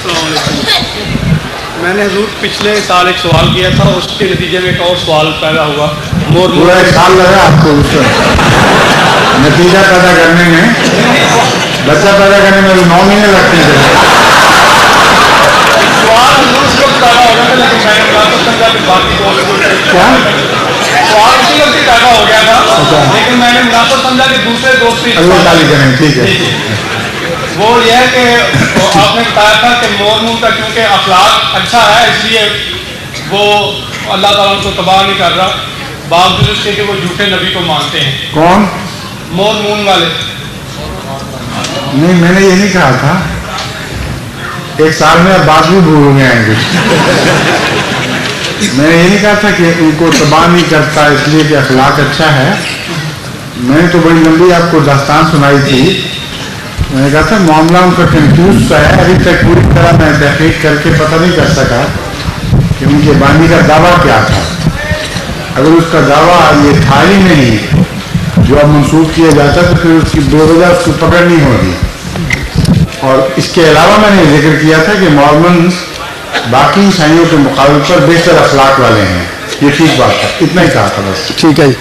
السلام علیکم. میں نے حضور پچھلے سال ایک سوال کیا تھا, اس کے نتیجے میں ایک اور سوال پیدا ہوا. پورا ایک سال لگا آپ کو اس نتیجہ پیدا کرنے میں, بچہ پیدا کرنے میں 9 مہینے لگتے ہیں. سوال حضور اس وقت پیدا ہو گیا تھا, لیکن میں نے مناسب سمجھا کہ باقی کیا سوال اسی وقت ہی پیدا ہو گیا تھا, لیکن میں نے مناسب سمجھا کہ دوسرے دوست اللہ تعالی کریں. ٹھیک ہے, وہ یہ ہے کہ آپ نے بتایا تھا کہ مورمون کا کیونکہ اخلاق اچھا ہے اس لیے وہ اللہ تعالیٰ ان کو تباہ نہیں کر رہا, باوجود اس کے کہ وہ جھوٹے نبی کو مانتے ہیں. کون مورمون والے؟ نہیں, میں نے یہ نہیں کہا تھا. ایک سال میں اب بات بھی بھول گئے ہیں. میں نے یہ نہیں کہا تھا کہ ان کو تباہ نہیں کرتا اس لیے کہ اخلاق اچھا ہے. میں نے تو بڑی لمبی آپ کو داستان سنائی تھی. میں نے کہا تھا معاملہ ان کا کنفیوز سا ہے, ابھی تک پوری طرح میں تحقیق کر کے پتہ نہیں کر سکا کہ ان کے بانی کا دعویٰ کیا تھا. اگر اس کا دعویٰ یہ تھا ہی نہیں جو اب منسوخ کیا جاتا تو پھر اس کی بے وجہ اس کو پکڑ نہیں ہوگی. اور اس کے علاوہ میں نے ذکر کیا تھا کہ مورمنز باقی عیسائیوں کے مقابلے پر بہتر اخلاق والے ہیں. یہ ٹھیک بات ہے, اتنا ہی کہا تھا بس. ٹھیک ہے جی.